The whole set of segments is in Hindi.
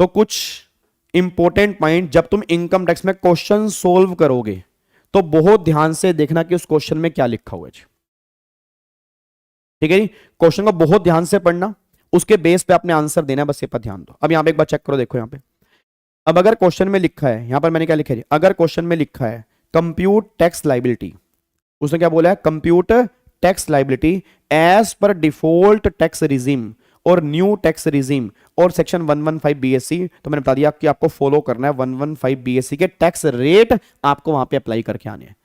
तो कुछ इंपॉर्टेंट पॉइंट, जब तुम इनकम टैक्स में क्वेश्चन सोल्व करोगे तो बहुत ध्यान से देखना कि उस क्वेश्चन में क्या लिखा हुआ है। ठीक है जी, क्वेश्चन को बहुत ध्यान से पढ़ना, उसके बेस पे आपने आंसर देना है, बस ये पर ध्यान दो। अब यहां पे एक बार चेक करो, देखो यहां पे, अब अगर क्वेश्चन में लिखा है, यहां पर मैंने क्या लिखा है, अगर क्वेश्चन में लिखा है कंप्यूट टैक्स लाइबिलिटी, उसने क्या बोला है, compute tax liability as per default tax regime और न्यू टैक्स रिजीम और सेक्शन 115 बीएससी, तो मैंने बता दिया कि आपको फॉलो करना है 115 बीएससी के टैक्स रेट आपको वहां पे अप्लाई करके आने हैं।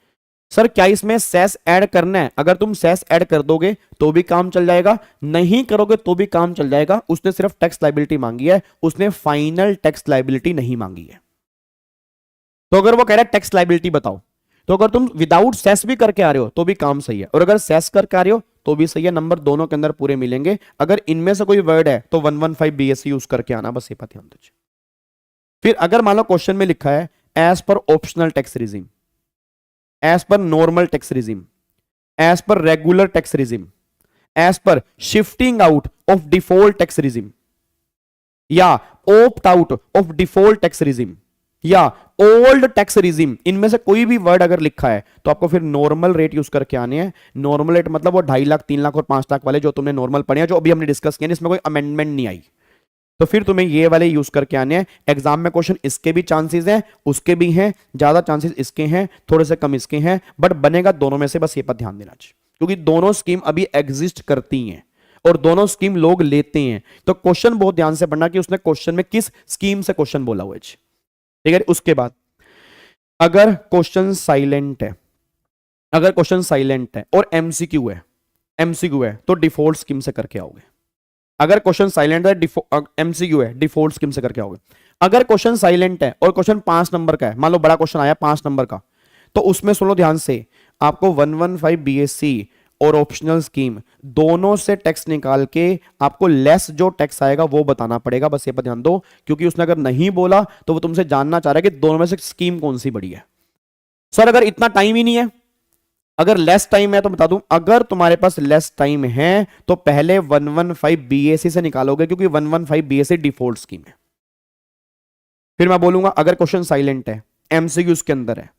सर क्या इसमें सेस ऐड करना है? अगर तुम सेस ऐड कर दोगे तो भी काम चल जाएगा, नहीं करोगे तो भी काम चल जाएगा। उसने सिर्फ टैक्स लाइबिलिटी मांगी है, उसने फाइनल टैक्स लाइबिलिटी नहीं मांगी है। तो अगर वो कह रहा है टैक्स लाइबिलिटी बताओ, तो अगर तुम विदाउट सेस भी करके आ रहे हो तो भी काम सही है, और अगर सेस करके आ रहे हो तो भी सही है, नंबर दोनों के अंदर पूरे मिलेंगे। अगर इनमें से कोई वर्ड है तो 115 बीएससी यूज करके आना, बस ये बात ध्यान दीजिए। फिर अगर मान लो क्वेश्चन में लिखा है as per optional tax regime, as per normal tax regime, as per regular tax regime, as per shifting out of default tax regime, या opt out of default tax regime, या ओल्ड टैक्स रिजीम, इनमें से कोई भी वर्ड अगर लिखा है तो आपको फिर नॉर्मल रेट यूज करके आने हैं। नॉर्मल रेट मतलब वो 2.5 लाख, 3 लाख और 5 लाख वाले जो तुमने नॉर्मल पढ़े हैं, जो अभी हमने डिस्कस किया, इसमें कोई अमेंडमेंट नहीं आई, तो फिर तुम्हें ये वाले यूज करके आने हैं। एग्जाम में क्वेश्चन इसके भी चांसेस हैं, उसके भी हैं, ज्यादा चांसेस इसके हैं, थोड़े से कम इसके हैं, बट बनेगा दोनों में से, बस ये पर ध्यान देना चाहिए, क्योंकि दोनों स्कीम अभी एग्जिस्ट करती हैं और दोनों स्कीम लोग लेते हैं। तो क्वेश्चन बहुत ध्यान से पढ़ना कि उसने क्वेश्चन में किस स्कीम से क्वेश्चन बोला हुआ है। ठीक है, उसके बाद अगर क्वेश्चन साइलेंट है, अगर क्वेश्चन साइलेंट है और एमसीक्यू है, एमसीक्यू है तो डिफॉल्ट स्कीम से करके आओगे। अगर क्वेश्चन साइलेंट है, एमसीक्यू है, डिफॉल्ट स्कीम से करके आओगे। अगर क्वेश्चन साइलेंट है और क्वेश्चन 5 नंबर का है, मान लो बड़ा क्वेश्चन आया 5 नंबर का, तो उसमें सुनो ध्यान से, आपको 115 बीएससी और ऑप्शनल स्कीम दोनों से टैक्स निकाल के आपको लेस जो टैक्स आएगा वो बताना पड़ेगा, बस ये पर ध्यान दो, क्योंकि उसने अगर नहीं बोला तो वो तुमसे जानना चाह रहा है कि दोनों में से स्कीम कौन सी बड़ी है। सर अगर इतना टाइम ही नहीं है, अगर लेस टाइम है तो बता दूं, अगर तुम्हारे पास लेस टाइम है तो पहले 115 बीएससी से निकालोगे, क्योंकि 115 बीएससी डिफॉल्ट स्कीम है। फिर मैं बोलूंगा अगर क्वेश्चन साइलेंट है, एमसीक्यूज के अंदर है,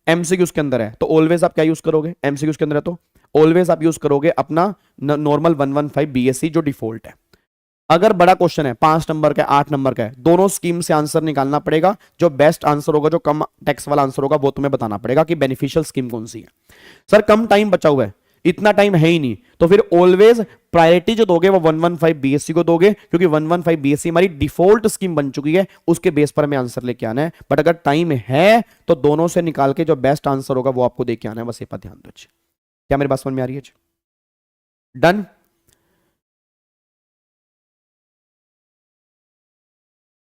एमसीक्यूज के अंदर है, तो ऑलवेज आप क्या यूज करोगे, एमसीक्यूज के अंदर है तो ऑलवेज आप यूज करोगे अपना नॉर्मल 115 बीएससी जो डिफॉल्ट है। अगर बड़ा क्वेश्चन है 5 नंबर का, 8 नंबर का है, दोनों स्कीम से आंसर निकालना पड़ेगा। जो बेस्ट आंसर होगा, जो कम टैक्स वाला आंसर होगा, वो तुम्हें बताना पड़ेगा कि बेनिफिशियल स्कीम कौन सी है। सर कम टाइम बचा हुआ है, इतना टाइम है ही नहीं, तो फिर ऑलवेज प्रायोरिटी जो दोगे वो 115 बीएससी को दोगे, क्योंकि 115 बीएससी हमारी डिफॉल्ट स्कीम बन चुकी है, उसके बेस पर हमें आंसर लेके आना है। बट अगर टाइम है तो दोनों से निकाल के जो बेस्ट आंसर होगा वो आपको देके आना है, बस ये पर ध्यान दो। क्या मेरी बात समझ में आ रही है? डन।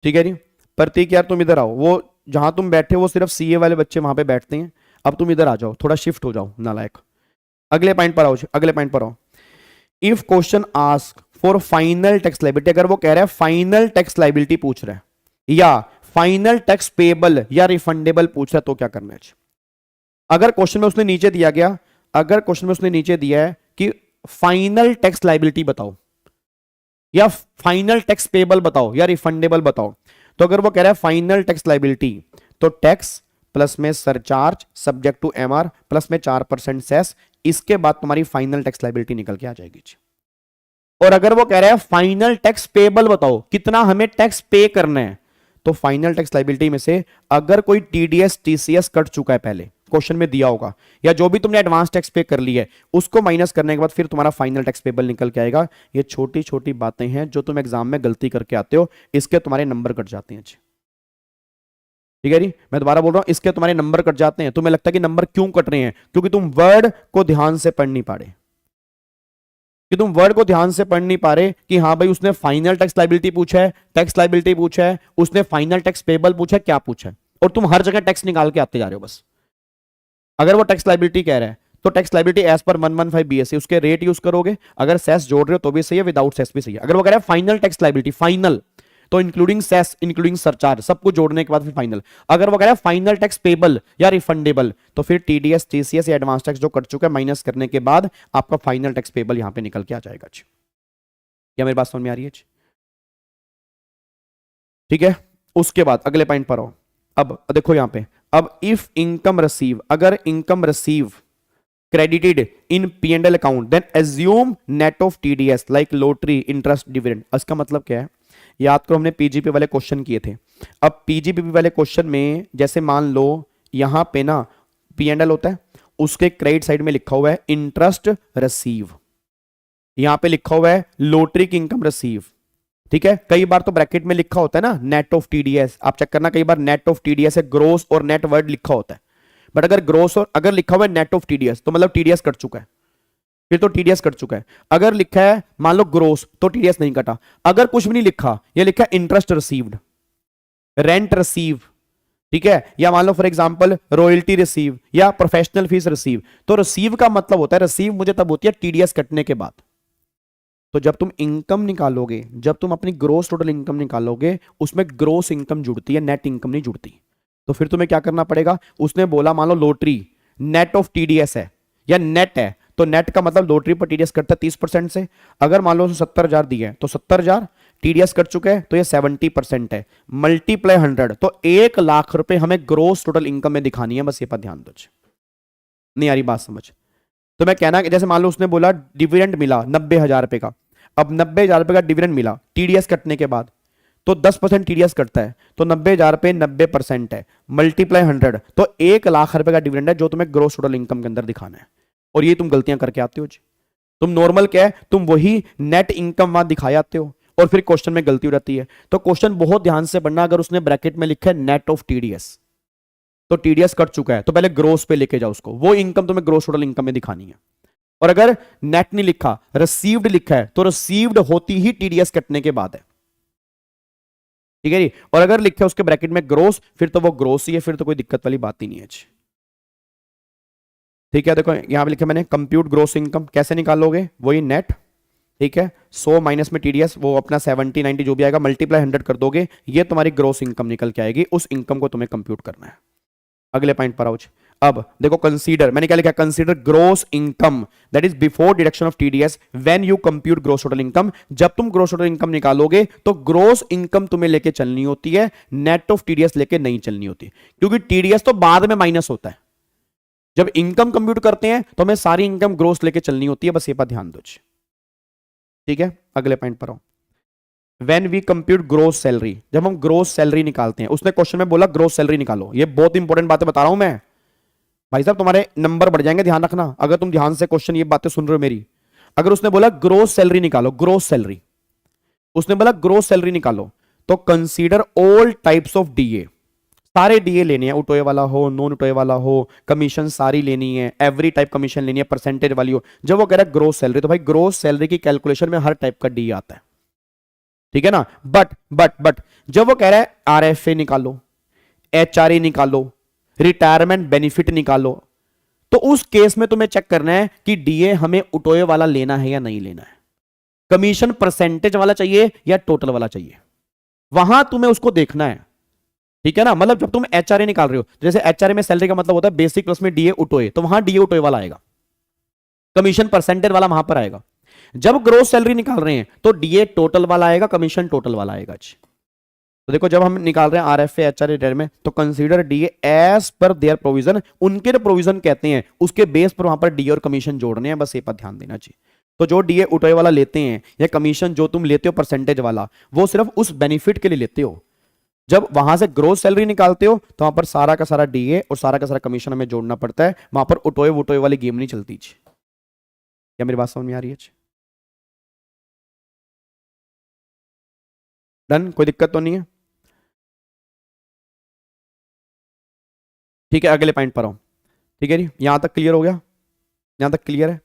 ठीक है जी, प्रतीक यार तुम इधर आओ, वो जहां तुम बैठे वो सिर्फ सीए वाले बच्चे वहां पे बैठते हैं, अब तुम इधर आ जाओ, थोड़ा शिफ्ट हो जाओ नालायक। अगले पॉइंट पर आओ, अगले पॉइंट पर आओ। If question ask for final tax liability, अगर वो कह रहा है फाइनल टैक्स लाइबिलिटी पूछ रहा है, या फाइनल टैक्स पेबल या रिफंडेबल पूछ रहा है, तो क्या करना है? अगर क्वेश्चन में उसने नीचे दिया गया, अगर क्वेश्चन में उसने नीचे दिया है कि फाइनल टैक्स लाइबिलिटी बताओ, या फाइनल टैक्स पेबल बताओ, या रिफंडेबल बताओ, तो अगर वो कह रहा है फाइनल टैक्स लाइबिलिटी, तो टैक्स प्लस में surcharge subject to MR plus में 4% सेस, इसके बाद तुम्हारी फाइनल टैक्स लाइबिलिटी निकल के आ जाएगी। और अगर वो कह रहा है फाइनल टैक्स पेबल बताओ, कितना हमें टैक्स पे करना है, तो फाइनल टैक्स लाइबिलिटी में से अगर कोई टीडीएस टीसीएस कट चुका है, पहले क्वेश्चन में दिया होगा, या जो भी तुमने एडवांस टैक्स पे कर ली है, उसको माइनस करने के बाद फिर तुम्हारा फाइनल टैक्स पेबल निकल के आएगा। ये छोटी छोटी बातें हैं जो तुम एग्जाम में गलती करके आते हो, इसके तुम्हारे नंबर कट जाते हैं। ठीक है जी, मैं दोबारा बोल रहा हूं, इसके तुम्हारे नंबर कट जाते हैं। तुम्हें लगता है कि नंबर क्यों कट रहे हैं? क्योंकि तुम वर्ड को ध्यान से पढ़ नहीं पा रहे, कि तुम वर्ड को ध्यान से पढ़ नहीं पा रहे कि हाँ भाई उसने फाइनल टैक्स लाइबिलिटी पूछा है, टैक्स लाइबिलिटी पूछा है, उसने फाइनल टैक्स पेबल पूछा है, क्या पूछा है, और तुम हर जगह टैक्स निकाल के आते जा रहे हो बस। अगर वो टैक्स लाइबिलिटी कह रहा है तो टैक्स लाइबिलिटी एज पर 115 बीएससी उसके रेट यूज करोगे, अगर सेस जोड़ रहे हो तो भी सही है, विदाउट सेस भी सही है। अगर वो कह रहा है फाइनल टैक्स लाइबिलिटी, फाइनल तो इंक्लूडिंग सेस इंक्लूडिंग सरचार्ज सब कुछ जोड़ने के बाद फिर फाइनल। अगर वो कह रहा है फाइनल टैक्स पेबल या रिफंडेबल, तो फिर टीडीएस टीसीएस या एडवांस टैक्स जो कट चुका है माइनस करने के बाद आपका फाइनल टैक्स पेबल यहां पे निकल के आ जाएगा। क्या मेरी बात समझ में आ रही है? ठीक है, उसके बाद अगले पॉइंट पर आओ। अब देखो यहां पे, अब इफ इनकम रिसीव, अगर income receive credited in P&L account then assume net of TDS like lottery interest dividend। इसका मतलब क्या है, याद करो हमने पीजीपी वाले क्वेश्चन किए थे। अब पीजीपी वाले क्वेश्चन में जैसे मान लो यहां पे ना P&L होता है, उसके क्रेडिट साइड में लिखा हुआ है इंटरेस्ट रिसीव, यहां पे लिखा हुआ है लॉटरी की इनकम रिसीव। ठीक है, कई बार तो ब्रैकेट में लिखा होता है ना नेट ऑफ टीडीएस, आप चेक करना, कई बार नेट ऑफ टीडीएस है, ग्रोस और नेट वर्ड लिखा होता है। बट अगर ग्रोस और अगर लिखा हुआ है नेट ऑफ टीडीएस तो मतलब टीडीएस कट चुका है, फिर तो टीडीएस कट चुका है। अगर लिखा है मान लो ग्रोस तो टीडीएस नहीं कटा। अगर कुछ भी नहीं लिखा, ये लिखा है इंटरेस्ट रिसीव्ड, रेंट रिसीव, ठीक है, या मान लो फॉर एग्जांपल रॉयल्टी रिसीव या प्रोफेशनल फीस रिसीव, तो रिसीव का मतलब होता है, रिसीव मुझे तब होती है टीडीएस कटने के बाद। तो जब तुम इनकम निकालोगे, जब तुम अपनी ग्रोस टोटल इनकम निकालोगे, उसमें ग्रोस इनकम जुड़ती है, नेट इनकम नहीं जुड़ती। तो फिर तुम्हें क्या करना पड़ेगा, उसने बोला मान लो लॉटरी नेट ऑफ टीडीएस है या नेट है, तो नेट का मतलब लॉटरी पर टीडीएस कटता है 30% से। अगर मान लो 70,000 दिए तो 70,000 टीडीएस कट चुके हैं, तो ये 70% है, मल्टीप्लाई 100, तो 1,00,000 रुपए हमें ग्रोस टोटल इनकम में दिखानी है। बस ये पर ध्यान दो, नहीं आ रही बात समझ? तो मैं कहना, जैसे मान लो उसने बोला डिविडेंड मिला 90,000 रुपए का, अब 90,000 रुपए का डिविडेंड मिला टीडीएस कटने के बाद, तो 10% टीडीएस कटता है, तो 90,000 पे 90% है, मल्टीप्लाई 100, तो 1,00,000 रुपए का डिविडेंड है जो तुम्हें ग्रोस टोटल इनकम के अंदर दिखाना है। और ये तुम गलतियां करके आते हो जी। तुम नॉर्मल क्या है, तुम वही नेट इनकम वहां दिखाए आते हो और फिर क्वेश्चन में गलती हो जाती है। तो क्वेश्चन बहुत ध्यान से पढ़ना, अगर उसने ब्रैकेट में लिखा है नेट ऑफ टीडीएस तो टीडीएस कट चुका है, तो पहले ग्रोस पे लेके जाओ उसको, वो इनकम तुम्हें ग्रोस टोटल इनकम में दिखानी है। और अगर नेट नहीं लिखा, रिसीव्ड लिखा है, तो रिसीव्ड होती ही टीडीएस कटने के बाद है, ठीक है जी। और अगर लिखा है उसके ब्रैकेट में ग्रोस, फिर तो वो ग्रोस ही है, फिर तो कोई दिक्कत वाली बात ही नहीं है जी। ठीक है, देखो यहां पे लिखा मैंने कंप्यूट ग्रोस इनकम, कैसे निकालोगे, वही नेट, ठीक है, 100 माइनस में टीडीएस, वो अपना 70 90 जो भी आएगा, मल्टीप्लाई 100 कर दोगे, ये तुम्हारी ग्रोस इनकम निकल के आएगी। उस इनकम को तुम्हें कंप्यूट करना है। अगले पॉइंट पर आओ। अब देखो कंसीडर, मैंने क्या लिखा, consider gross income that is before deduction of TDS when you compute gross total income. जब तुम ग्रोस टोटल इनकम निकालोगे तो ग्रोस इनकम तुम्हें लेके चलनी होती है, नेट ऑफ टीडीएस लेके नहीं चलनी होती, क्योंकि टीडीएस तो बाद में माइनस होता है। जब इनकम कंप्यूट करते हैं तो हमें सारी इनकम ग्रोस लेके चलनी होती है, बस ये पर ध्यान दो। ठीक है, अगले पॉइंट पर आओ। When we compute gross salary, जब हम ग्रोस सैलरी निकालते हैं, उसने क्वेश्चन में बोला ग्रोस सैलरी निकालो, ये बहुत इंपॉर्टेंट बातें बता रहा हूं मैं भाई साहब, तुम्हारे नंबर बढ़ जाएंगे, ध्यान रखना अगर तुम ध्यान से क्वेश्चन ये बातें सुन रहे हो मेरी। अगर उसने बोला ग्रोस सैलरी निकालो, ग्रोस सैलरी, उसने बोला ग्रोस सैलरी निकालो, तो consider all types of DA, सारे डीए लेने हैं, उठोए वाला हो, नॉन उठोए वाला हो, कमीशन सारी लेनी है, एवरी टाइप कमीशन लेनी है, परसेंटेज वाली हो। जब वो कह रहा है ग्रोस सैलरी, तो भाई ग्रोस सैलरी की कैलकुलेशन में हर टाइप का डीए आता है, ठीक है ना। बट जब वो कह रहा है आरएफए निकालो, एचआरए निकालो, रिटायरमेंट बेनिफिट निकालो, तो उस केस में तुम्हें चेक करना है कि डीए हमें उठोए वाला लेना है या नहीं लेना है, कमीशन परसेंटेज वाला चाहिए या टोटल वाला चाहिए, वहां तुम्हें उसको देखना है, ठीक है ना। मतलब जब तुम एचआरए निकाल रहे हो, जैसे एचआरए में सैलरी का मतलब होता है बेसिक प्लस में डीए उठोए, तो वहां डीए उठोए वाला आएगा, कमीशन परसेंटेज वाला वहां पर आएगा। जब ग्रोस सैलरी निकाल रहे हैं तो डीए टोटल वाला आएगा, कमीशन टोटल वाला आएगा। तो देखो जब हम निकाल रहे हैं आरएफए एचआरए रिटायर में, तो consider DA as per their provision, उनके जो प्रोविजन कहते हैं उसके बेस पर वहां पर डीए और कमीशन जोड़ने हैं, बस ये पर ध्यान देना चाहिए। तो जो डीए उठोए वाला लेते हैं या कमीशन जो तुम लेते हो परसेंटेज वाला, वो सिर्फ उस बेनिफिट के लिए लेते हो। जब वहां से ग्रोस सैलरी निकालते हो तो वहां पर सारा का सारा डीए और सारा का सारा कमीशन हमें जोड़ना पड़ता है, वहां पर उठोए उठोए वाली गेम नहीं चलती। क्या मेरी बात समझ में आ रही है? डन, कोई दिक्कत तो नहीं है? ठीक है, अगले पॉइंट पर आऊं। ठीक है जी, यहां तक क्लियर हो गया? यहां तक क्लियर है?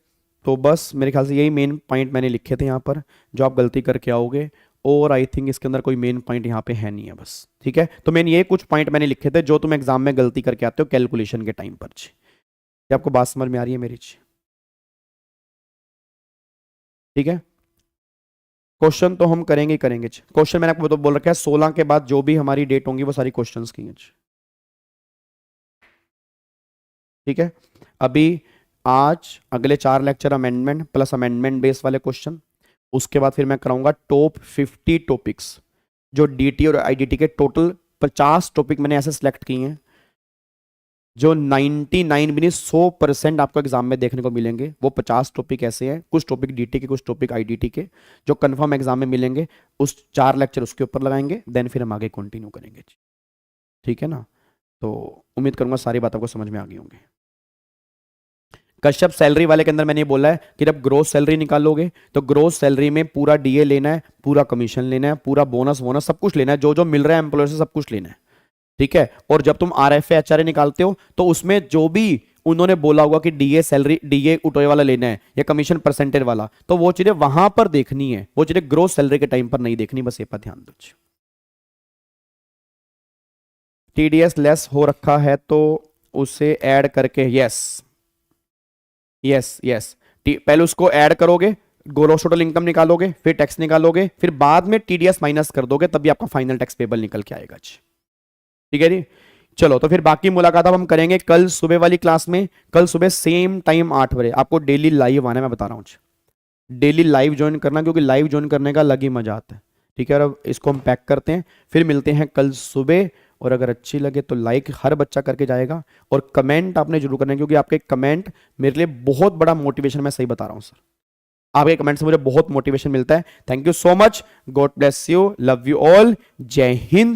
तो बस मेरे ख्याल से यही मेन पॉइंट मैंने लिखे थे यहां पर, जो आप गलती करके आओगे, और आई थिंक इसके अंदर कोई मेन पॉइंट यहाँ पे है नहीं है बस। ठीक है, तो मैंने ये कुछ पॉइंट मैंने लिखे थे जो तुम एग्जाम में गलती करके आते हो कैलकुलेशन के टाइम पर। क्या आपको बात समझ में आ रही है मेरी? ठीक है, क्वेश्चन तो हम करेंगे ही करेंगे। क्वेश्चन मैंने आपको तो बोल रखा है 16 के बाद जो भी हमारी डेट होंगी वो सारी क्वेश्चंस की हैं। ठीक है, अभी आज अगले 4 lecture amendment plus amendment base वाले क्वेश्चन, उसके बाद फिर मैं कराऊंगा टॉप 50 टॉपिक्स जो डीटी और आईडीटी के टोटल 50 टॉपिक मैंने ऐसे सिलेक्ट किए हैं जो 99 भी नहीं 100% आपको एग्जाम में देखने को मिलेंगे। वो 50 टॉपिक ऐसे हैं, कुछ टॉपिक डीटी के, कुछ टॉपिक आईडीटी के, जो कंफर्म एग्जाम में मिलेंगे। उस 4 लेक्चर उसके ऊपर लगाएंगे, देन फिर हम आगे कंटिन्यू करेंगे। ठीक है ना? तो उम्मीद करूंगा सारी बात आपको समझ में आ गई होंगी। कश्यप सैलरी वाले के अंदर मैंने ये बोला है कि जब ग्रोस सैलरी निकालोगे तो ग्रोस सैलरी में पूरा डीए लेना है, पूरा कमीशन लेना है, पूरा बोनस वोनस सब कुछ लेना है, जो जो मिल रहा है एम्प्लॉयर से सब कुछ लेना है। ठीक है? और जब तुम आरएफए एचआरए निकालते हो तो उसमें जो भी उन्होंने बोला होगा कि डीए सैलरी, डीए उठोए वाला लेना है या कमीशन परसेंटेज वाला, तो वो चीजें वहां पर देखनी है, वो चीजें ग्रोस सैलरी के टाइम पर नहीं देखनी। बस ये पर ध्यान दो। टीडीएस लेस हो रखा है तो उसे ऐड करके, यस यस यस, पहले उसको ऐड करोगे, ग्रोस टोटल इनकम निकालोगे, फिर टैक्स निकालोगे, फिर बाद में टीडीएस माइनस कर दोगे, तभी आपका फाइनल टैक्स पेबल निकल के आएगा। ठीक है जी? चलो, तो फिर बाकी मुलाकात अब हम करेंगे कल सुबह वाली क्लास में। कल सुबह सेम टाइम 8 बजे आपको डेली लाइव आना है, मैं बता रहा हूँ। डेली लाइव ज्वाइन करना, क्योंकि लाइव ज्वाइन करने का अलग ही मजा आता है। ठीक है? और अब इसको हम पैक करते हैं, फिर मिलते हैं कल सुबह। और अगर अच्छी लगे तो लाइक हर बच्चा करके जाएगा, और कमेंट आपने जरूर करना है, क्योंकि आपके कमेंट मेरे लिए बहुत बड़ा मोटिवेशन, मैं सही बता रहा हूँ सर, आपके कमेंट से मुझे बहुत मोटिवेशन मिलता है। Thank you so much, God bless you, love you all, जय हिंद।